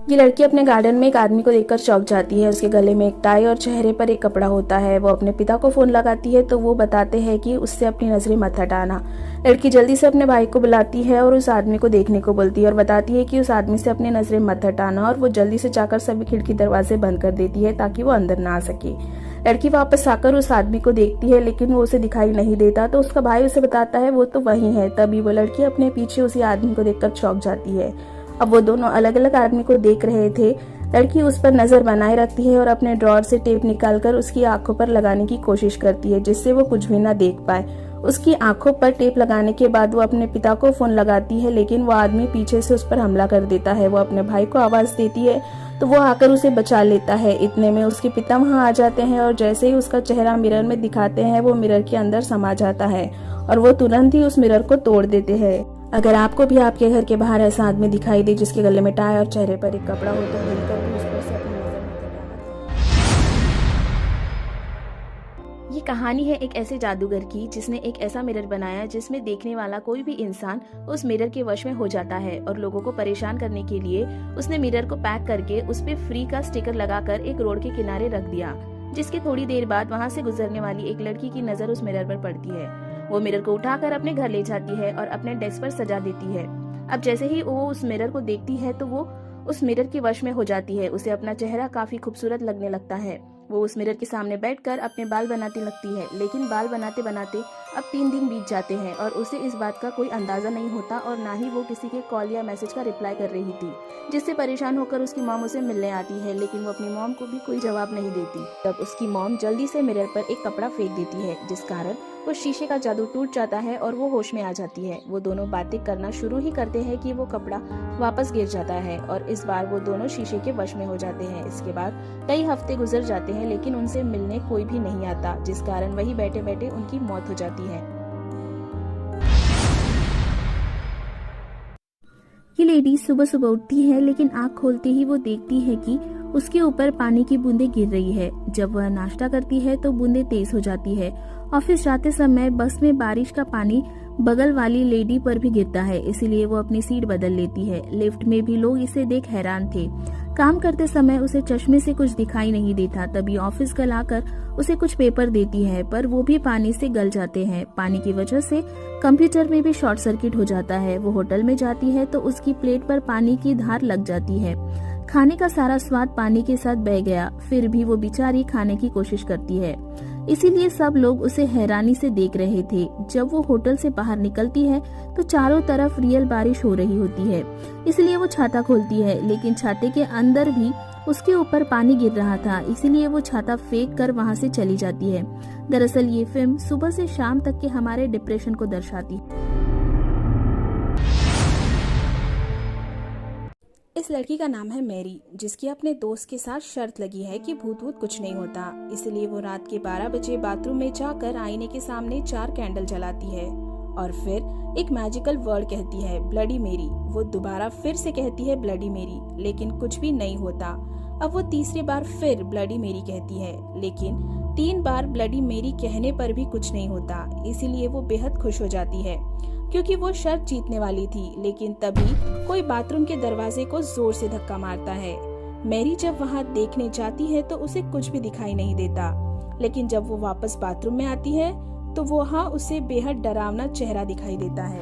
ये लड़की अपने गार्डन में एक आदमी को देखकर चौंक जाती है। उसके गले में एक टाई और चेहरे पर एक कपड़ा होता है। वो अपने पिता को फोन लगाती है तो वो बताते हैं कि उससे अपनी नजरें मत हटाना। लड़की जल्दी से अपने भाई को बुलाती है और उस आदमी को देखने को बोलती है और बताती है कि उस आदमी से अपनी नजरें मत हटाना, और वो जल्दी से जाकर सभी खिड़की दरवाजे बंद कर देती है ताकि वो अंदर ना आ सके। लड़की वापस आकर उस आदमी को देखती है लेकिन वो उसे दिखाई नहीं देता, तो उसका भाई उसे बताता है वो तो वही है। तभी वो लड़की अपने पीछे उसी आदमी को देखकर चौंक जाती है। अब वो दोनों अलग अलग आदमी को देख रहे थे। लड़की उस पर नजर बनाए रखती है और अपने ड्रॉर से टेप निकालकर उसकी आंखों पर लगाने की कोशिश करती है जिससे वो कुछ भी ना देख पाए। उसकी आंखों पर टेप लगाने के बाद वो अपने पिता को फोन लगाती है लेकिन वो आदमी पीछे से उस पर हमला कर देता है। वो अपने भाई को आवाज देती है तो वो आकर उसे बचा लेता है। इतने में उसके पिता वहां आ जाते हैं और जैसे ही उसका चेहरा मिरर में दिखाते हैं वो मिरर के अंदर समा जाता है और वो तुरंत ही उस मिरर को तोड़ देते हैं। अगर आपको भी आपके घर के बाहर ऐसा आदमी दिखाई दे जिसके गले में टाई और चेहरे पर एक कपड़ा हो तो भूलकर भी उस पर से अपनी नजर मत हटाना। ये कहानी है एक ऐसे जादूगर की जिसने एक ऐसा मिरर बनाया जिसमें देखने वाला कोई भी इंसान उस मिरर के वश में हो जाता है, और लोगों को परेशान करने के लिए उसने मिरर को पैक करके उस पे फ्री का स्टिकर लगाकर एक रोड के किनारे रख दिया, जिसके थोड़ी देर बाद वहाँ से गुजरने वाली एक लड़की की नजर उस मिरर पर पड़ती है। वो मिरर को उठाकर अपने घर ले जाती है और अपने डेस्क पर सजा देती है। अब जैसे ही वो उस मिरर को देखती है तो वो उस मिरर के वश में हो जाती है। उसे अपना चेहरा काफी खूबसूरत लगने लगता है। वो उस मिरर के सामने बैठकर अपने बाल बनाने लगती है, लेकिन बाल बनाते बनाते अब 3 दिन बीत जाते हैं और उसे इस बात का कोई अंदाजा नहीं होता और ना ही वो किसी के कॉल या मैसेज का रिप्लाई कर रही थी, जिससे परेशान होकर उसकी मॉम उसे मिलने आती है, लेकिन वो अपनी मॉम को भी कोई जवाब नहीं देती। तब उसकी मॉम जल्दी से मिरर पर एक कपड़ा फेंक देती है, जिस कारण वो शीशे का जादू टूट जाता है और वो होश में आ जाती है। वो दोनों बातें करना शुरू ही करते हैं कि वो कपड़ा वापस गिर जाता है और इस बार वो दोनों शीशे के वश में हो जाते हैं। इसके बाद कई हफ्ते गुजर जाते हैं लेकिन उनसे मिलने कोई भी नहीं आता, जिस कारण वही बैठे बैठे उनकी मौत हो जाती है। ये लेडी सुबह सुबह उठती है लेकिन आँख खोलते ही वो देखती है कि उसके ऊपर पानी की बूंदें गिर रही है। जब वह नाश्ता करती है तो बूंदें तेज हो जाती है। ऑफिस जाते समय बस में बारिश का पानी बगल वाली लेडी पर भी गिरता है, इसीलिए वो अपनी सीट बदल लेती है। लिफ्ट में भी लोग इसे देख हैरान थे। काम करते समय उसे चश्मे से कुछ दिखाई नहीं देता। तभी ऑफिस गर्ल आकर उसे कुछ पेपर देती है पर वो भी पानी से गल जाते हैं। पानी की वजह से कंप्यूटर में भी शॉर्ट सर्किट हो जाता है। वो होटल में जाती है तो उसकी प्लेट पर पानी की धार लग जाती है। खाने का सारा स्वाद पानी के साथ बह गया। फिर भी वो बेचारी खाने की कोशिश करती है, इसीलिए सब लोग उसे हैरानी से देख रहे थे। जब वो होटल से बाहर निकलती है तो चारों तरफ रियल बारिश हो रही होती है, इसलिए वो छाता खोलती है, लेकिन छाते के अंदर भी उसके ऊपर पानी गिर रहा था, इसीलिए वो छाता फेंक कर वहाँ से चली जाती है। दरअसल ये फिल्म सुबह से शाम तक के हमारे डिप्रेशन को दर्शाती है। इस लड़की का नाम है मैरी, जिसकी अपने दोस्त के साथ शर्त लगी है कि भूत वूत कुछ नहीं होता। इसलिए वो रात के 12 बजे बाथरूम में जाकर आईने के सामने 4 कैंडल जलाती है और फिर एक मैजिकल वर्ड कहती है, ब्लडी मेरी। वो दोबारा फिर से कहती है ब्लडी मेरी, लेकिन कुछ भी नहीं होता। अब वो तीसरी बार फिर ब्लडी मेरी कहती है, लेकिन 3 बार ब्लडी मेरी कहने पर भी कुछ नहीं होता। इसीलिए वो बेहद खुश हो जाती है क्योंकि वो शर्त जीतने वाली थी। लेकिन तभी कोई बाथरूम के दरवाजे को जोर से धक्का मारता है। मैरी जब वहां देखने जाती है तो उसे कुछ भी दिखाई नहीं देता, लेकिन जब वो वापस बाथरूम में आती है तो वहां उसे बेहद डरावना चेहरा दिखाई देता है।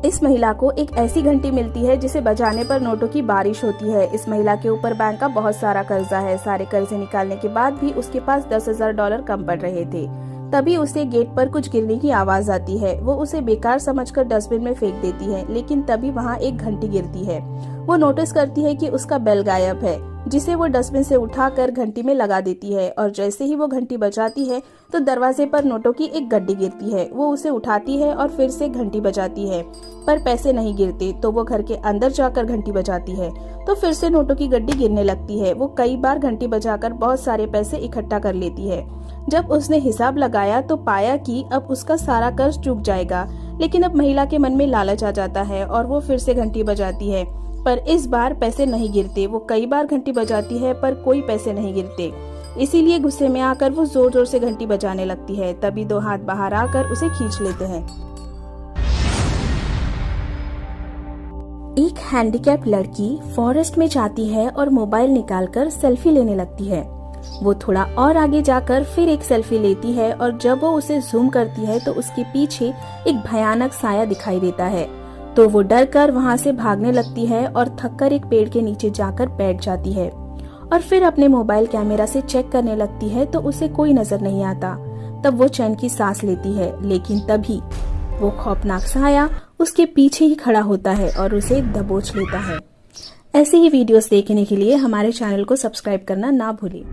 इस महिला को एक ऐसी घंटी मिलती है जिसे बजाने पर नोटों की बारिश होती है। इस महिला के ऊपर बैंक का बहुत सारा कर्जा है। सारे कर्जे निकालने के बाद भी उसके पास $10,000 कम पड़ रहे थे। तभी उसे गेट पर कुछ गिरने की आवाज आती है। वो उसे बेकार समझकर डस्टबिन में फेंक देती है, लेकिन तभी वहाँ एक घंटी गिरती है। वो नोटिस करती है कि उसका बेल गायब है, जिसे वो डस्टबिन से उठाकर घंटी में लगा देती है और जैसे ही वो घंटी बजाती है तो दरवाजे पर नोटों की एक गड्डी गिरती है। वो उसे उठाती है और फिर से घंटी बजाती है, पर पैसे नहीं गिरते। तो वो घर के अंदर जाकर घंटी बजाती है तो फिर से नोटों की गड्डी गिरने लगती है। वो कई बार घंटी बजाकर बहुत सारे पैसे इकट्ठा कर लेती है। जब उसने हिसाब लगाया तो पाया कि अब उसका सारा कर्ज चूक जाएगा, लेकिन अब महिला के मन में लालच आ जाता है और वो फिर से घंटी बजाती है, पर इस बार पैसे नहीं गिरते। वो कई बार घंटी बजाती है पर कोई पैसे नहीं गिरते। इसीलिए गुस्से में आकर वो जोर जोर से घंटी बजाने लगती है। तभी 2 हाथ बाहर आकर उसे खींच लेते हैं। एक हैंडीकैप लड़की फॉरेस्ट में जाती है और मोबाइल निकालकर सेल्फी लेने लगती है। वो थोड़ा और आगे जाकर फिर एक सेल्फी लेती है और जब वो उसे जूम करती है तो उसके पीछे एक भयानक साया दिखाई देता है। तो वो डर कर वहाँ से भागने लगती है और थककर एक पेड़ के नीचे जाकर बैठ जाती है और फिर अपने मोबाइल कैमरा से चेक करने लगती है तो उसे कोई नजर नहीं आता। तब वो चैन की सांस लेती है, लेकिन तभी वो खौफनाक साया उसके पीछे ही खड़ा होता है और उसे दबोच लेता है। ऐसे ही वीडियोस देखने के लिए हमारे चैनल को सब्सक्राइब करना ना भूलें।